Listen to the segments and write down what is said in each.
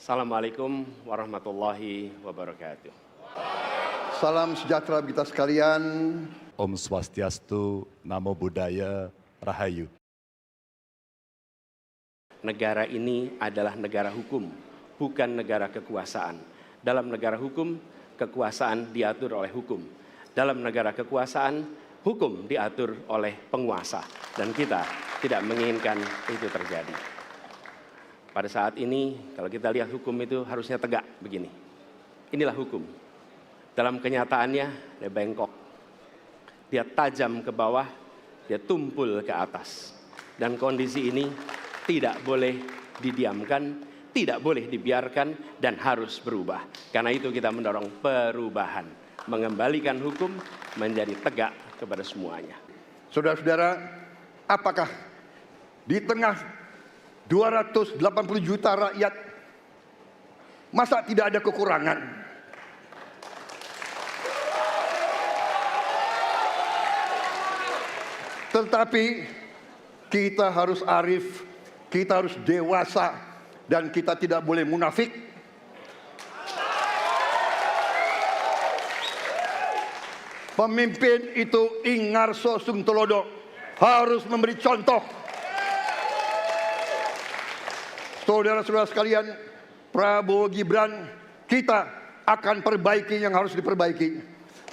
Assalamualaikum warahmatullahi wabarakatuh. Salam sejahtera kita sekalian. Om Swastiastu, Namo Buddhaya, Rahayu. Negara ini adalah negara hukum, bukan negara kekuasaan. Dalam negara hukum, kekuasaan diatur oleh hukum. Dalam negara kekuasaan, hukum diatur oleh penguasa. Dan kita tidak menginginkan itu terjadi. Pada saat ini, kalau kita lihat hukum itu harusnya tegak begini. Inilah hukum. Dalam kenyataannya, dia bengkok. Dia tajam ke bawah, dia tumpul ke atas. Dan kondisi ini tidak boleh didiamkan, tidak boleh dibiarkan, dan harus berubah. Karena itu kita mendorong perubahan. Mengembalikan hukum menjadi tegak kepada semuanya. Saudara-saudara, apakah di tengah 280 juta rakyat, masa tidak ada kekurangan? Tetapi kita harus arif, kita harus dewasa, dan kita tidak boleh munafik. Pemimpin itu ingarso sung telodo, harus memberi contoh. Saudara-saudara sekalian, Prabowo Gibran, kita akan perbaiki yang harus diperbaiki.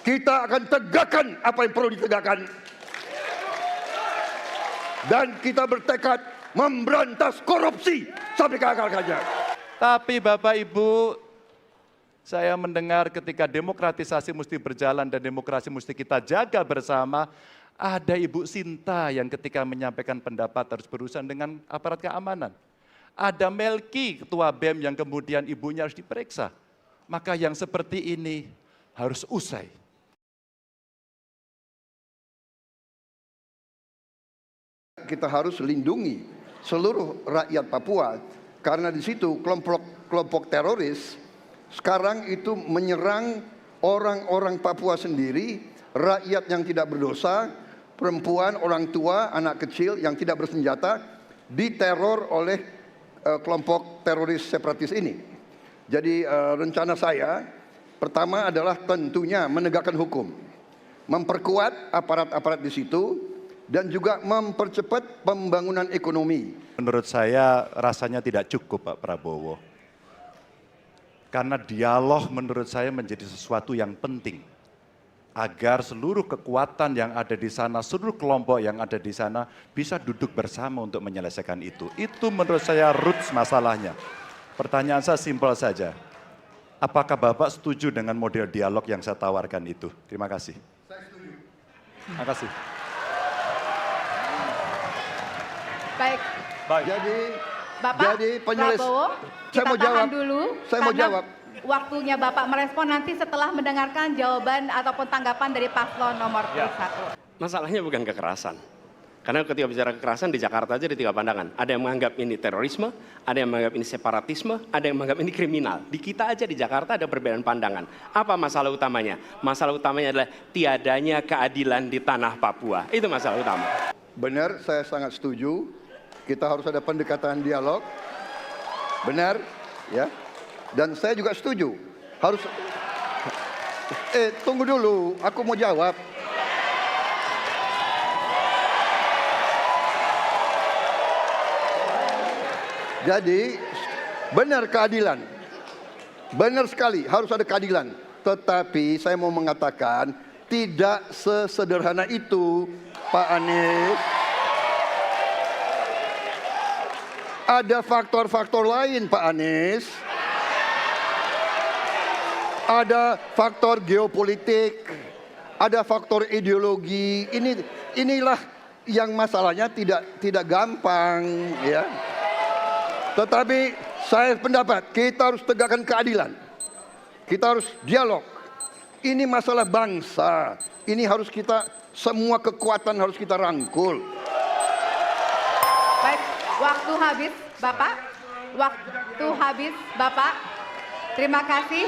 Kita akan tegakkan apa yang perlu ditegakkan. Dan kita bertekad memberantas korupsi sampai ke akar-akarnya. Tapi Bapak Ibu, saya mendengar ketika demokratisasi mesti berjalan dan demokrasi mesti kita jaga bersama, ada Ibu Sinta yang ketika menyampaikan pendapat harus berurusan dengan aparat keamanan. Ada Melki, Ketua BEM yang kemudian ibunya harus diperiksa. Maka yang seperti ini harus usai. Kita harus lindungi seluruh rakyat Papua, karena di situ kelompok teroris sekarang itu menyerang orang-orang Papua sendiri, rakyat yang tidak berdosa, perempuan, orang tua, anak kecil yang tidak bersenjata, diteror oleh kelompok teroris separatis ini. Jadi rencana saya pertama adalah tentunya menegakkan hukum, memperkuat aparat-aparat di situ, dan juga mempercepat pembangunan ekonomi. Menurut saya rasanya tidak cukup Pak Prabowo. Karena dialog menurut saya menjadi sesuatu yang penting. Agar seluruh kekuatan yang ada di sana, seluruh kelompok yang ada di sana bisa duduk bersama untuk menyelesaikan itu. Itu menurut saya roots masalahnya. Pertanyaan saya simpel saja. Apakah Bapak setuju dengan model dialog yang saya tawarkan itu? Terima kasih. Saya setuju. Terima kasih. Baik. Jadi penulis, Prabowo, saya mau jawab dulu. Saya mau jawab. Waktunya Bapak merespon nanti setelah mendengarkan jawaban ataupun tanggapan dari paslon nomor 1. Masalahnya bukan kekerasan. Karena ketika bicara kekerasan di Jakarta aja ada 3 pandangan. Ada yang menganggap ini terorisme, ada yang menganggap ini separatisme, ada yang menganggap ini kriminal. Di kita aja di Jakarta ada perbedaan pandangan. Apa masalah utamanya? Masalah utamanya adalah tiadanya keadilan di tanah Papua. Itu masalah utama. Benar, saya sangat setuju. Kita harus ada pendekatan dialog. Benar, ya. Dan saya juga setuju. Harus. Tunggu dulu, aku mau jawab. Jadi, benar keadilan. Benar sekali, harus ada keadilan. Tetapi saya mau mengatakan, tidak sesederhana itu, Pak Anies. Ada faktor-faktor lain, Pak Anies. Ada faktor geopolitik, ada faktor ideologi. Inilah yang masalahnya tidak gampang, ya. Tetapi saya pendapat kita harus tegakkan keadilan. Kita harus dialog. Ini masalah bangsa. Ini harus kita, semua kekuatan harus kita rangkul. Baik, waktu habis, Bapak. Waktu habis, Bapak. Terima kasih.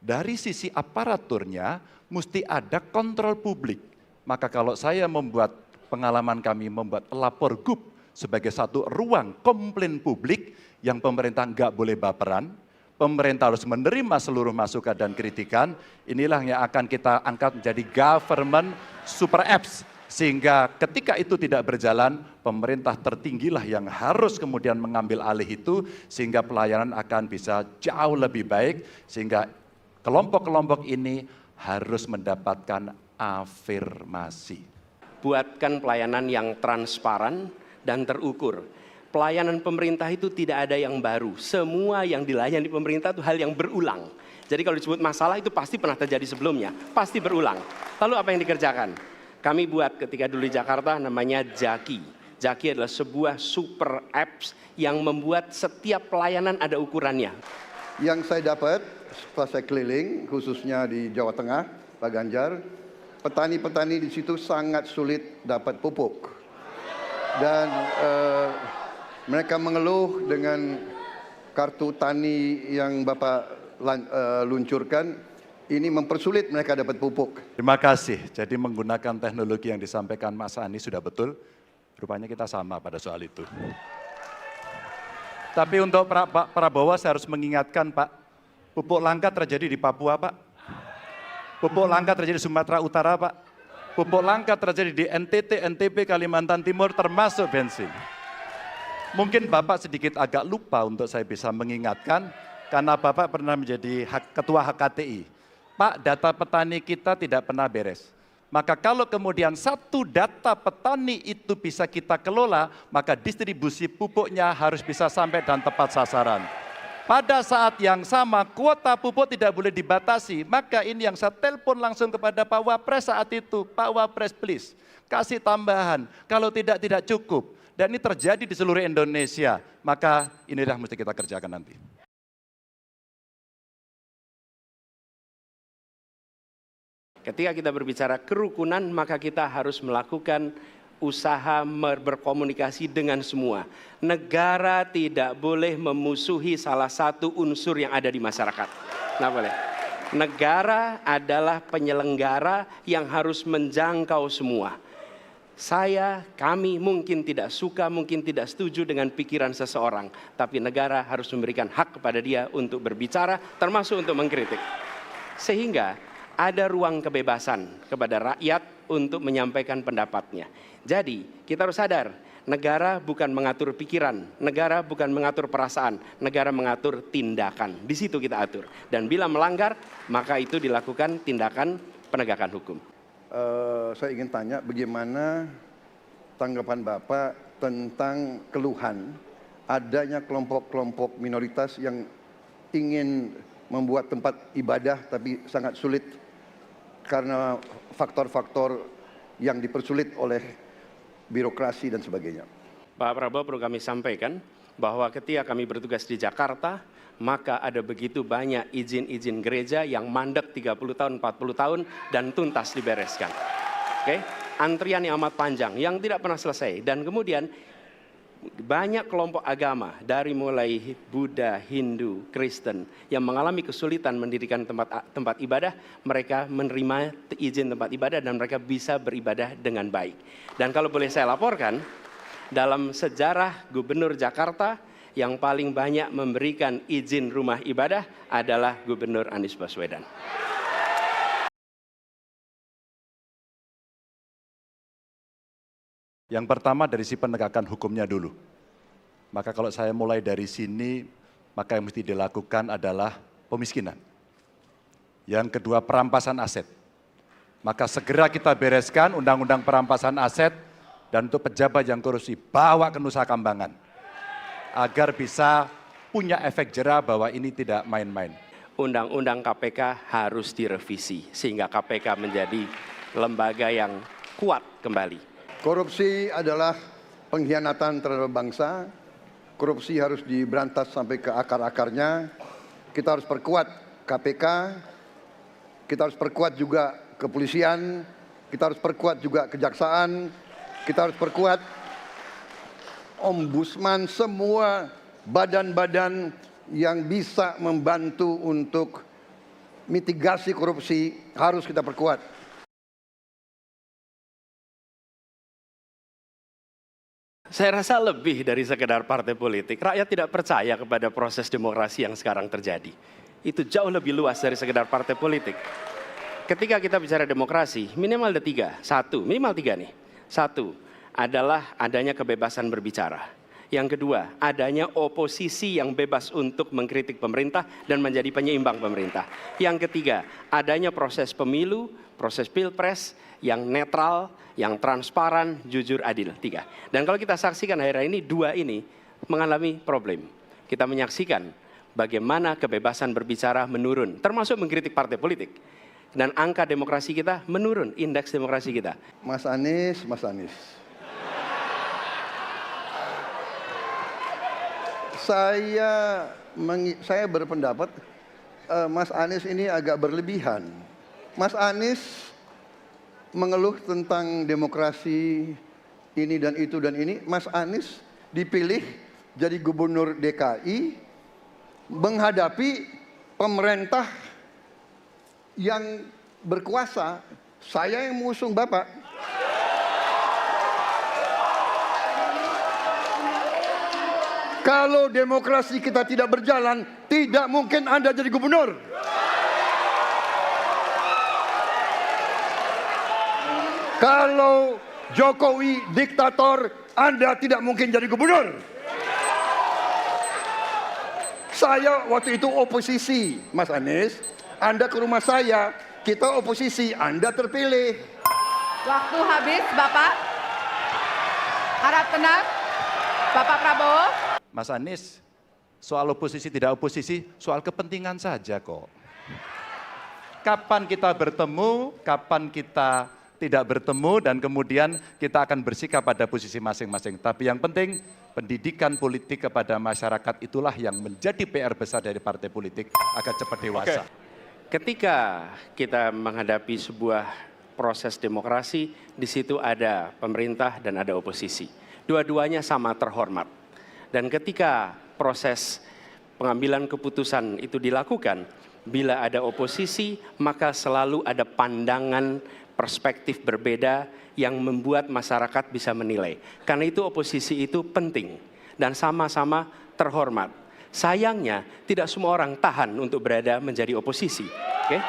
Dari sisi aparaturnya, mesti ada kontrol publik. Maka kalau saya membuat pengalaman kami membuat pelapor GUP, sebagai satu ruang komplain publik yang pemerintah nggak boleh baperan, pemerintah harus menerima seluruh masukan dan kritikan, inilah yang akan kita angkat menjadi government super apps. Sehingga ketika itu tidak berjalan, pemerintah tertinggilah yang harus kemudian mengambil alih itu, sehingga pelayanan akan bisa jauh lebih baik, sehingga kelompok-kelompok ini harus mendapatkan afirmasi. Buatkan pelayanan yang transparan dan terukur. Pelayanan pemerintah itu tidak ada yang baru. Semua yang dilayani pemerintah itu hal yang berulang. Jadi kalau disebut masalah itu pasti pernah terjadi sebelumnya, pasti berulang. Lalu apa yang dikerjakan? Kami buat ketika dulu di Jakarta namanya Jaki. Jaki adalah sebuah super apps yang membuat setiap pelayanan ada ukurannya. Yang saya dapat setelah saya keliling, khususnya di Jawa Tengah, Pak Ganjar, petani-petani di situ sangat sulit dapat pupuk. Dan mereka mengeluh dengan kartu tani yang Bapak luncurkan, ini mempersulit mereka dapat pupuk. Terima kasih. Jadi menggunakan teknologi yang disampaikan Mas Anies sudah betul. Rupanya kita sama pada soal itu. Tapi untuk Pak Prabowo saya harus mengingatkan Pak, pupuk langka terjadi di Papua Pak. Pupuk langka terjadi di Sumatera Utara Pak. Pupuk langka terjadi di NTT, NTB, Kalimantan Timur termasuk bensin. Mungkin Bapak sedikit agak lupa untuk saya bisa mengingatkan, karena Bapak pernah menjadi ketua HKTI. Pak, data petani kita tidak pernah beres. Maka kalau kemudian satu data petani itu bisa kita kelola, maka distribusi pupuknya harus bisa sampai dan tepat sasaran. Pada saat yang sama, kuota pupuk tidak boleh dibatasi. Maka ini yang saya telepon langsung kepada Pak Wapres saat itu. Pak Wapres, please, kasih tambahan. Kalau tidak cukup. Dan ini terjadi di seluruh Indonesia. Maka inilah mesti kita kerjakan nanti. Ketika kita berbicara kerukunan, maka kita harus melakukan usaha berkomunikasi dengan semua. Negara tidak boleh memusuhi salah satu unsur yang ada di masyarakat. Nah, boleh. Negara adalah penyelenggara yang harus menjangkau semua. Kami mungkin tidak suka, mungkin tidak setuju dengan pikiran seseorang. Tapi negara harus memberikan hak kepada dia untuk berbicara, termasuk untuk mengkritik. Sehingga ada ruang kebebasan kepada rakyat untuk menyampaikan pendapatnya. Jadi kita harus sadar, negara bukan mengatur pikiran, negara bukan mengatur perasaan, negara mengatur tindakan. Di situ kita atur. Dan bila melanggar, maka itu dilakukan tindakan penegakan hukum. Saya ingin tanya bagaimana tanggapan Bapak tentang keluhan adanya kelompok-kelompok minoritas yang ingin membuat tempat ibadah tapi sangat sulit karena faktor-faktor yang dipersulit oleh birokrasi dan sebagainya. Pak Prabowo, perlu kami sampaikan bahwa ketika kami bertugas di Jakarta, maka ada begitu banyak izin-izin gereja yang mandek 30 tahun, 40 tahun dan tuntas dibereskan. Oke? Antrian yang amat panjang yang tidak pernah selesai, dan kemudian banyak kelompok agama dari mulai Buddha, Hindu, Kristen yang mengalami kesulitan mendirikan tempat ibadah, mereka menerima izin tempat ibadah dan mereka bisa beribadah dengan baik. Dan kalau boleh saya laporkan, dalam sejarah Gubernur Jakarta yang paling banyak memberikan izin rumah ibadah adalah Gubernur Anies Baswedan. Yang pertama dari si penegakan hukumnya dulu. Maka kalau saya mulai dari sini, maka yang mesti dilakukan adalah pemiskinan. Yang kedua, perampasan aset. Maka segera kita bereskan undang-undang perampasan aset, dan untuk pejabat yang korupsi, bawa ke Nusa Kambangan. Agar bisa punya efek jera bahwa ini tidak main-main. Undang-undang KPK harus direvisi, sehingga KPK menjadi lembaga yang kuat kembali. Korupsi adalah pengkhianatan terhadap bangsa. Korupsi harus diberantas sampai ke akar-akarnya. Kita harus perkuat KPK, kita harus perkuat juga kepolisian, kita harus perkuat juga kejaksaan, kita harus perkuat ombudsman, semua badan-badan yang bisa membantu untuk mitigasi korupsi harus kita perkuat. Saya rasa lebih dari sekedar partai politik. Rakyat tidak percaya kepada proses demokrasi yang sekarang terjadi. Itu jauh lebih luas dari sekedar partai politik. Ketika kita bicara demokrasi, minimal ada tiga. Satu, minimal tiga nih. Satu, adalah adanya kebebasan berbicara. Yang kedua, adanya oposisi yang bebas untuk mengkritik pemerintah dan menjadi penyeimbang pemerintah. Yang ketiga, adanya proses pemilu, proses pilpres yang netral, yang transparan, jujur, adil. Tiga. Dan kalau kita saksikan akhir-akhir ini, dua ini mengalami problem. Kita menyaksikan bagaimana kebebasan berbicara menurun, termasuk mengkritik partai politik. Dan angka demokrasi kita menurun, indeks demokrasi kita. Mas Anies. Saya berpendapat Mas Anies ini agak berlebihan. Mas Anies mengeluh tentang demokrasi ini dan itu dan ini. Mas Anies dipilih jadi gubernur DKI menghadapi pemerintah yang berkuasa. Saya yang mengusung Bapak. Kalau demokrasi kita tidak berjalan, tidak mungkin Anda jadi gubernur. Kalau Jokowi diktator, Anda tidak mungkin jadi gubernur. Saya waktu itu oposisi, Mas Anies. Anda ke rumah saya, kita oposisi, Anda terpilih. Waktu habis, Bapak. Harap tenang. Bapak Prabowo. Mas Anies, soal oposisi tidak oposisi, soal kepentingan saja kok. Kapan kita bertemu, kapan kita tidak bertemu, dan kemudian kita akan bersikap pada posisi masing-masing. Tapi yang penting, pendidikan politik kepada masyarakat itulah yang menjadi PR besar dari partai politik agar cepat dewasa. Ketika kita menghadapi sebuah proses demokrasi, di situ ada pemerintah dan ada oposisi. Dua-duanya sama terhormat. Dan ketika proses pengambilan keputusan itu dilakukan, bila ada oposisi, maka selalu ada pandangan perspektif berbeda yang membuat masyarakat bisa menilai. Karena itu oposisi itu penting dan sama-sama terhormat. Sayangnya tidak semua orang tahan untuk berada menjadi oposisi. Oke?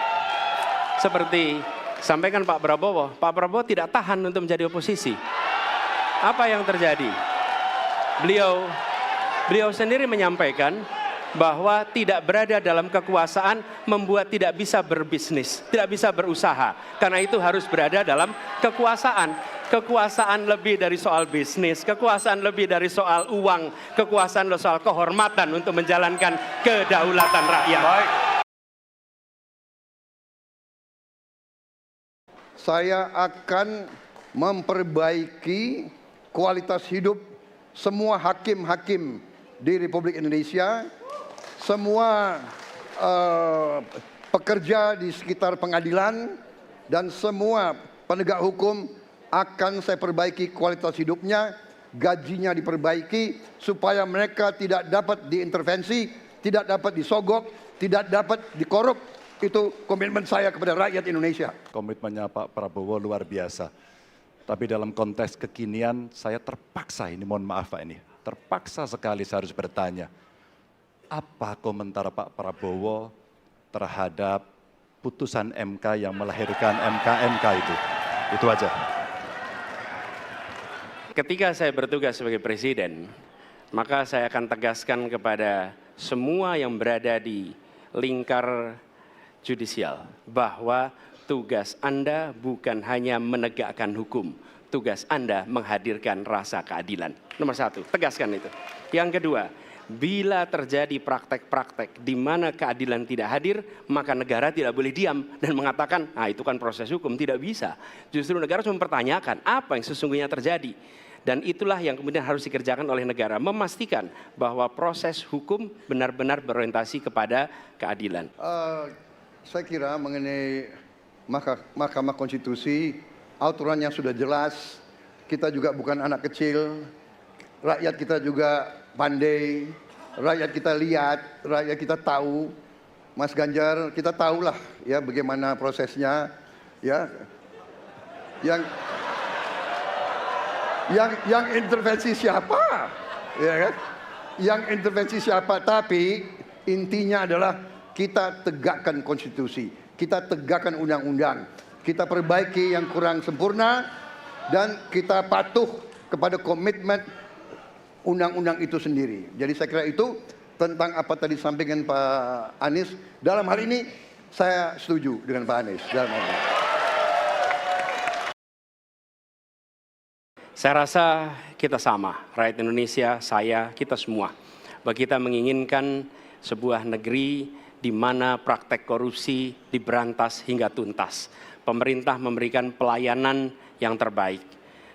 Seperti sampaikan Pak Prabowo tidak tahan untuk menjadi oposisi. Apa yang terjadi? Beliau sendiri menyampaikan bahwa tidak berada dalam kekuasaan membuat tidak bisa berbisnis, tidak bisa berusaha. Karena itu harus berada dalam kekuasaan. Kekuasaan lebih dari soal bisnis, kekuasaan lebih dari soal uang, kekuasaan soal kehormatan untuk menjalankan kedaulatan rakyat. Baik. Saya akan memperbaiki kualitas hidup semua hakim-hakim di Republik Indonesia, semua pekerja di sekitar pengadilan, dan semua penegak hukum akan saya perbaiki kualitas hidupnya, gajinya diperbaiki, supaya mereka tidak dapat diintervensi, tidak dapat disogok, tidak dapat dikorup. Itu komitmen saya kepada rakyat Indonesia. Komitmennya Pak Prabowo luar biasa. Tapi dalam konteks kekinian, saya terpaksa, ini mohon maaf Pak ini, terpaksa sekali saya harus bertanya. Apa komentar Pak Prabowo terhadap putusan MK yang melahirkan MK itu? Itu aja. Ketika saya bertugas sebagai presiden, maka saya akan tegaskan kepada semua yang berada di lingkar judisial bahwa tugas Anda bukan hanya menegakkan hukum, tugas Anda menghadirkan rasa keadilan. Nomor satu, tegaskan itu. Yang kedua, bila terjadi praktek-praktek di mana keadilan tidak hadir, maka negara tidak boleh diam dan mengatakan, itu kan proses hukum, tidak bisa. Justru negara harus mempertanyakan apa yang sesungguhnya terjadi. Dan itulah yang kemudian harus dikerjakan oleh negara, memastikan bahwa proses hukum benar-benar berorientasi kepada keadilan. Saya kira mengenai Mahkamah Konstitusi, aturannya sudah jelas. Kita juga bukan anak kecil, rakyat kita juga pandai, rakyat kita lihat, rakyat kita tahu. Mas Ganjar, kita tahulah ya bagaimana prosesnya, ya. Yang intervensi siapa? Ya kan? Yang intervensi siapa? Tapi intinya adalah kita tegakkan konstitusi, kita tegakkan undang-undang, kita perbaiki yang kurang sempurna, dan kita patuh kepada komitmen undang-undang itu sendiri. Jadi saya kira itu tentang apa tadi disampaikan Pak Anies. Dalam hal ini saya setuju dengan Pak Anies. Dalam hal ini. Saya rasa kita sama, rakyat Indonesia, saya, kita semua. Bahwa kita menginginkan sebuah negeri di mana praktek korupsi diberantas hingga tuntas. Pemerintah memberikan pelayanan yang terbaik.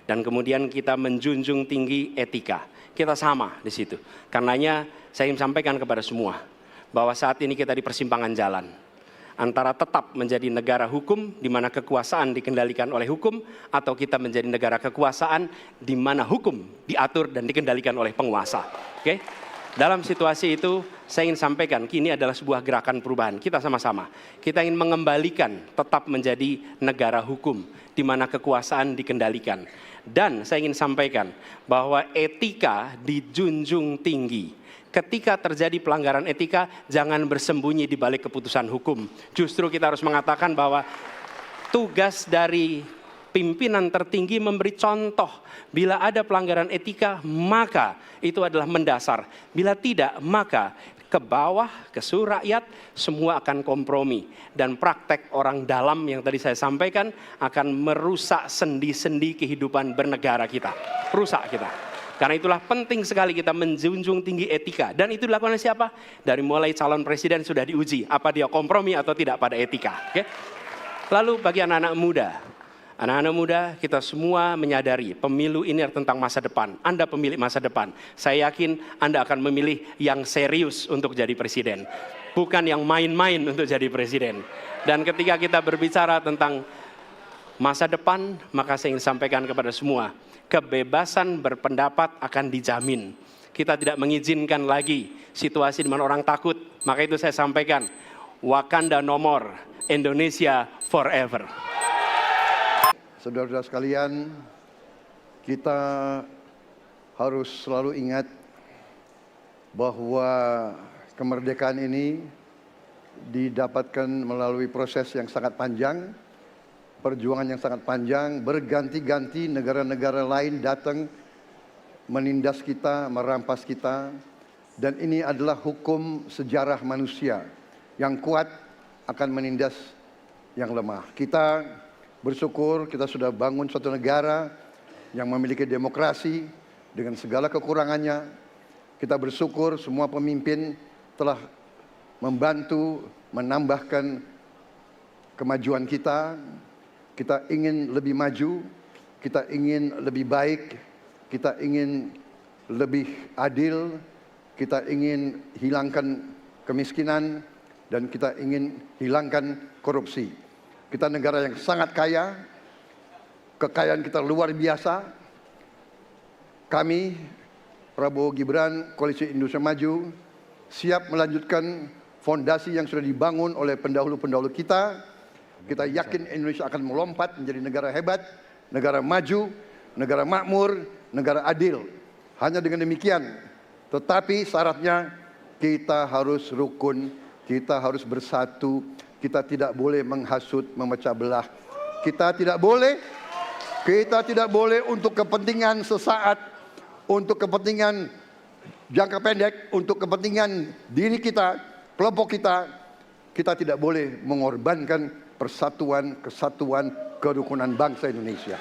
Dan kemudian kita menjunjung tinggi etika. Kita sama di situ. Karenanya saya ingin sampaikan kepada semua bahwa saat ini kita di persimpangan jalan antara tetap menjadi negara hukum di mana kekuasaan dikendalikan oleh hukum, atau kita menjadi negara kekuasaan di mana hukum diatur dan dikendalikan oleh penguasa. Oke? Dalam situasi itu saya ingin sampaikan ini adalah sebuah gerakan perubahan. Kita sama-sama. Kita ingin mengembalikan tetap menjadi negara hukum di mana kekuasaan dikendalikan. Dan saya ingin sampaikan bahwa etika dijunjung tinggi. Ketika terjadi pelanggaran etika, jangan bersembunyi di balik keputusan hukum. Justru kita harus mengatakan bahwa tugas dari pimpinan tertinggi memberi contoh. Bila ada pelanggaran etika, maka itu adalah mendasar. Bila tidak, maka ke bawah, ke seluruh rakyat, semua akan kompromi. Dan praktek orang dalam yang tadi saya sampaikan akan merusak sendi-sendi kehidupan bernegara kita. Rusak kita. Karena itulah penting sekali kita menjunjung tinggi etika. Dan itu dilakukan oleh siapa? Dari mulai calon presiden sudah diuji. Apa dia kompromi atau tidak pada etika. Okay? Lalu bagi anak-anak muda, kita semua menyadari pemilu ini tentang masa depan. Anda pemilik masa depan. Saya yakin Anda akan memilih yang serius untuk jadi presiden. Bukan yang main-main untuk jadi presiden. Dan ketika kita berbicara tentang masa depan, maka saya ingin sampaikan kepada semua, kebebasan berpendapat akan dijamin. Kita tidak mengizinkan lagi situasi di mana orang takut. Maka itu saya sampaikan, Wakanda no more, Indonesia forever. Saudara-saudara sekalian, kita harus selalu ingat bahwa kemerdekaan ini didapatkan melalui proses yang sangat panjang, perjuangan yang sangat panjang, berganti-ganti negara-negara lain datang menindas kita, merampas kita, dan ini adalah hukum sejarah manusia. Yang kuat akan menindas yang lemah. Kita bersyukur kita sudah bangun suatu negara yang memiliki demokrasi dengan segala kekurangannya. Kita bersyukur semua pemimpin telah membantu menambahkan kemajuan kita. Kita ingin lebih maju, kita ingin lebih baik, kita ingin lebih adil, kita ingin hilangkan kemiskinan, dan kita ingin hilangkan korupsi. Kita negara yang sangat kaya, kekayaan kita luar biasa. Kami, Prabowo Gibran, Koalisi Indonesia Maju, siap melanjutkan fondasi yang sudah dibangun oleh pendahulu-pendahulu kita. Kita yakin Indonesia akan melompat menjadi negara hebat, negara maju, negara makmur, negara adil. Hanya dengan demikian, tetapi syaratnya kita harus rukun, kita harus bersatu, kita tidak boleh menghasut, memecah belah. Kita tidak boleh untuk kepentingan sesaat, untuk kepentingan jangka pendek, untuk kepentingan diri kita, kelompok kita, kita tidak boleh mengorbankan persatuan, kesatuan, kerukunan bangsa Indonesia.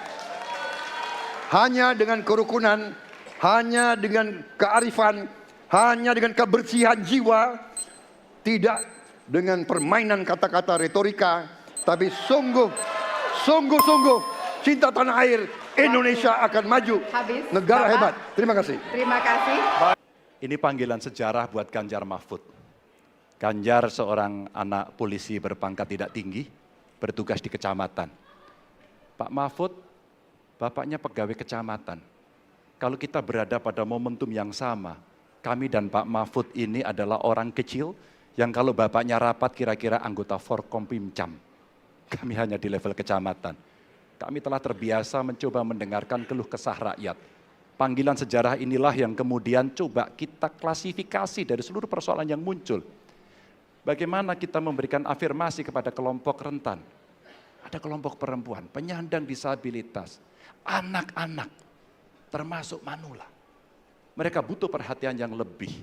Hanya dengan kerukunan, hanya dengan kearifan, hanya dengan kebersihan jiwa, tidak dengan permainan kata-kata retorika, tapi sungguh cinta tanah air, Indonesia akan maju. Habis, negara Bapak. hebat. Terima kasih. Terima kasih. Ini panggilan sejarah buat Ganjar Mahfud. Ganjar seorang anak polisi berpangkat tidak tinggi, bertugas di kecamatan. Pak Mahfud, bapaknya pegawai kecamatan. Kalau kita berada pada momentum yang sama, kami dan Pak Mahfud ini adalah orang kecil yang kalau bapaknya rapat kira-kira anggota Forkompimcam. Kami hanya di level kecamatan. kami telah terbiasa mencoba mendengarkan keluh kesah rakyat. Panggilan sejarah inilah yang kemudian coba kita klasifikasi dari seluruh persoalan yang muncul. Bagaimana kita memberikan afirmasi kepada kelompok rentan. Ada kelompok perempuan, penyandang disabilitas, anak-anak, termasuk manula. Mereka butuh perhatian yang lebih.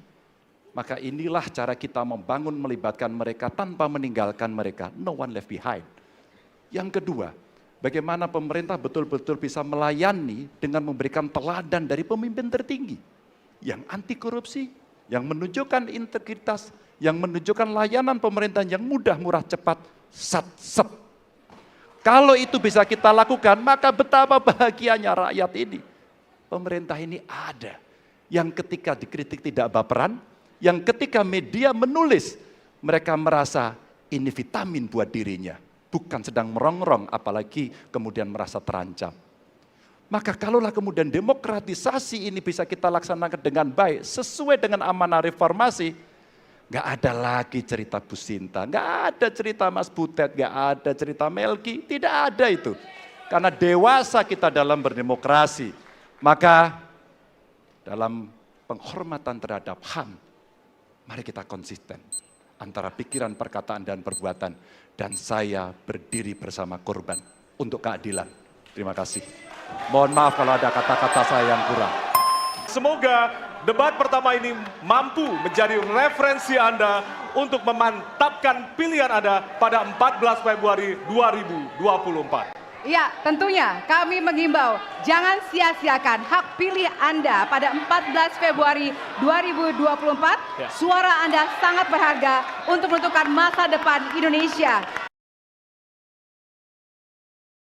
Maka inilah cara kita membangun melibatkan mereka tanpa meninggalkan mereka. No one left behind. Yang kedua, bagaimana pemerintah betul-betul bisa melayani dengan memberikan teladan dari pemimpin tertinggi. Yang anti korupsi, yang menunjukkan integritas, yang menunjukkan layanan pemerintahan yang mudah, murah, cepat, sat-set. Kalau itu bisa kita lakukan, maka betapa bahagianya rakyat ini. Pemerintah ini ada. Yang ketika dikritik tidak baperan, yang ketika media menulis, mereka merasa ini vitamin buat dirinya. Bukan sedang merongrong, apalagi kemudian merasa terancam. Maka kalaulah kemudian demokratisasi ini bisa kita laksanakan dengan baik, sesuai dengan amanah reformasi, nggak ada lagi cerita Bu Sinta, nggak ada cerita Mas Butet, nggak ada cerita Melki, tidak ada itu. Karena dewasa kita dalam berdemokrasi, maka dalam penghormatan terhadap HAM, mari kita konsisten antara pikiran, perkataan, dan perbuatan. Dan saya berdiri bersama korban untuk keadilan. Terima kasih. Mohon maaf kalau ada kata-kata saya yang kurang. Semoga debat pertama ini mampu menjadi referensi Anda untuk memantapkan pilihan Anda pada 14 Februari 2024. Ya, tentunya kami mengimbau jangan sia-siakan hak pilih Anda pada 14 Februari 2024. Ya. Suara Anda sangat berharga untuk menentukan masa depan Indonesia.